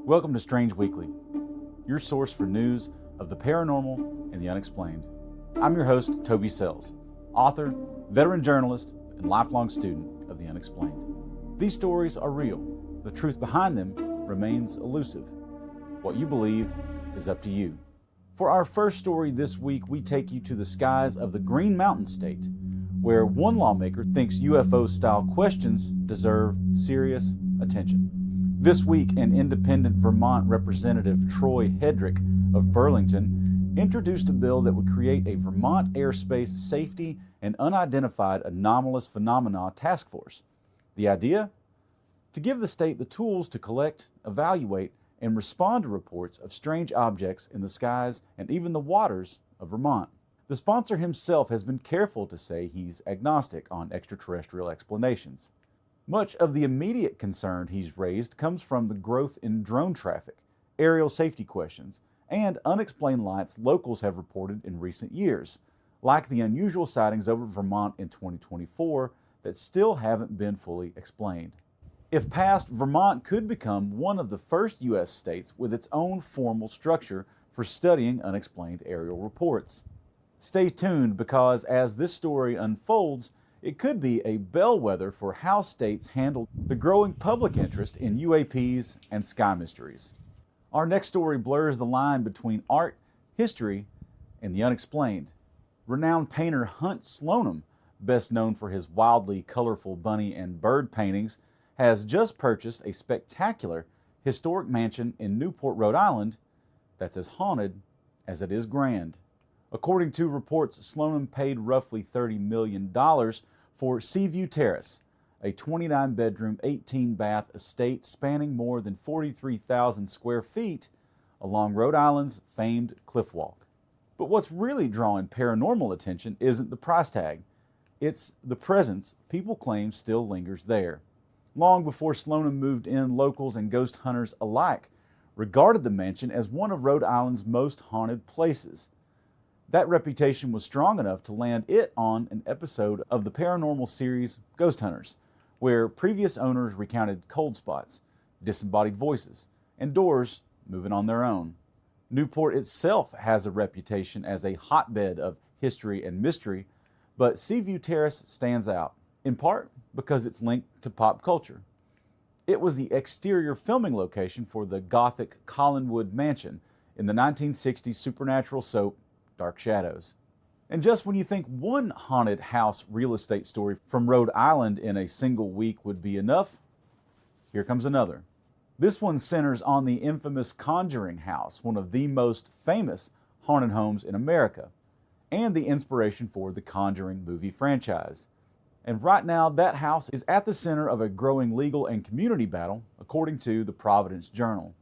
Welcome to Strange Weekly, your source for news of the paranormal and the unexplained. I'm your host, Toby Sells, author, veteran journalist, and lifelong student of the unexplained. These stories are real. The truth behind them remains elusive. What you believe is up to you. For our first story this week, we take you to the skies of the Green Mountain State, where one lawmaker thinks UFO-style questions deserve serious attention. This week, an independent Vermont representative, Troy Hedrick of Burlington, introduced a bill that would create a Vermont airspace safety and unidentified anomalous phenomena task force. The idea? To give the state the tools to collect, evaluate, and respond to reports of strange objects in the skies and even the waters of Vermont. The sponsor himself has been careful to say he's agnostic on extraterrestrial explanations. Much of the immediate concern he's raised comes from the growth in drone traffic, aerial safety questions, and unexplained lights locals have reported in recent years, like the unusual sightings over Vermont in 2024 that still haven't been fully explained. If passed, Vermont could become one of the first U.S. states with its own formal structure for studying unexplained aerial reports. Stay tuned because as this story unfolds, it could be a bellwether for how states handle the growing public interest in UAPs and sky mysteries. Our next story blurs the line between art, history, and the unexplained. Renowned painter Hunt Slonim, best known for his wildly colorful bunny and bird paintings, has just purchased a spectacular historic mansion in Newport, Rhode Island that's as haunted as it is grand. According to reports, Slonim paid roughly $30 million for Seaview Terrace, a 29-bedroom, 18-bath estate spanning more than 43,000 square feet along Rhode Island's famed cliff walk. But what's really drawing paranormal attention isn't the price tag. It's the presence people claim still lingers there. Long before Slonim moved in, locals and ghost hunters alike regarded the mansion as one of Rhode Island's most haunted places. That reputation was strong enough to land it on an episode of the paranormal series Ghost Hunters, where previous owners recounted cold spots, disembodied voices, and doors moving on their own. Newport itself has a reputation as a hotbed of history and mystery, but Seaview Terrace stands out, in part because it's linked to pop culture. It was the exterior filming location for the gothic Collinwood Mansion in the 1960s supernatural soap Dark Shadows. And just when you think one haunted house real estate story from Rhode Island in a single week would be enough, here comes another. This one centers on the infamous Conjuring House, one of the most famous haunted homes in America, and the inspiration for the Conjuring movie franchise. And right now, that house is at the center of a growing legal and community battle, according to the Providence Journal.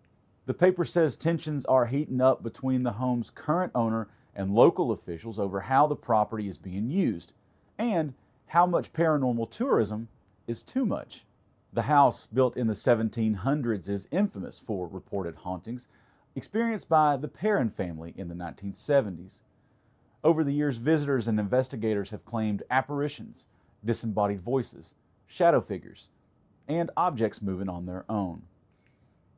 The paper says tensions are heating up between the home's current owner and local officials over how the property is being used, and how much paranormal tourism is too much. The house, built in the 1700s, is infamous for reported hauntings experienced by the Perrin family in the 1970s. Over the years, visitors and investigators have claimed apparitions, disembodied voices, shadow figures, and objects moving on their own.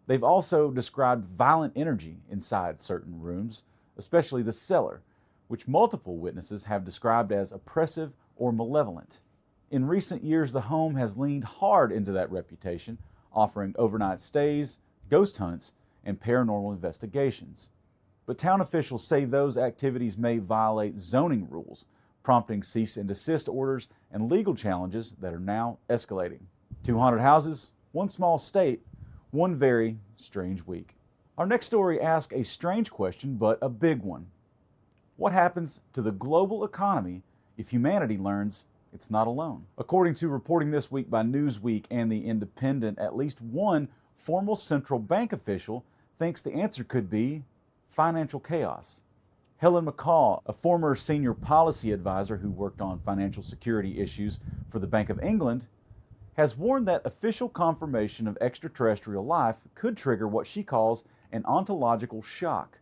They've also described violent energy inside certain rooms, especially the cellar, which multiple witnesses have described as oppressive or malevolent. In recent years, the home has leaned hard into that reputation, offering overnight stays, ghost hunts, and paranormal investigations. But town officials say those activities may violate zoning rules, prompting cease and desist orders and legal challenges that are now escalating. 2 haunted houses, one small state, one very strange week. Our next story asks a strange question, but a big one. What happens to the global economy if humanity learns it's not alone? According to reporting this week by Newsweek and The Independent, at least one formal central bank official thinks the answer could be financial chaos. Helen McCaw, a former senior policy advisor who worked on financial security issues for the Bank of England, has warned that official confirmation of extraterrestrial life could trigger what she calls an ontological shock,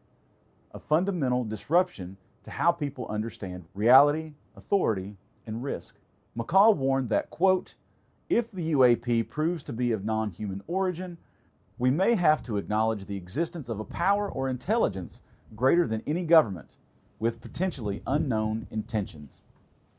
a fundamental disruption to how people understand reality, authority, and risk. McCall warned that, quote, if the UAP proves to be of non-human origin, we may have to acknowledge the existence of a power or intelligence greater than any government, with potentially unknown intentions.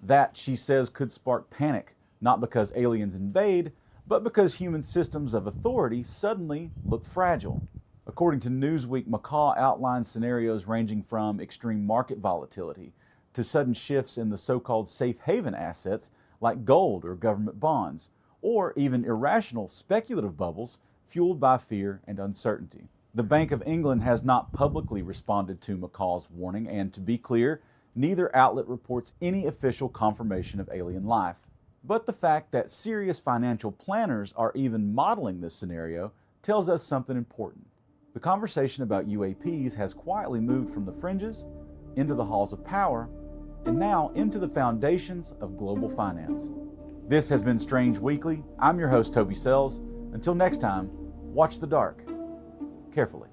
That, she says, could spark panic, not because aliens invade, but because human systems of authority suddenly look fragile. According to Newsweek, McCaw outlines scenarios ranging from extreme market volatility to sudden shifts in the so-called safe haven assets like gold or government bonds, or even irrational speculative bubbles fueled by fear and uncertainty. The Bank of England has not publicly responded to McCaw's warning, and to be clear, neither outlet reports any official confirmation of alien life. But the fact that serious financial planners are even modeling this scenario tells us something important. The conversation about UAPs has quietly moved from the fringes into the halls of power, and now into the foundations of global finance. This has been Strange Weekly. I'm your host, Toby Sells. Until next time, watch the dark carefully.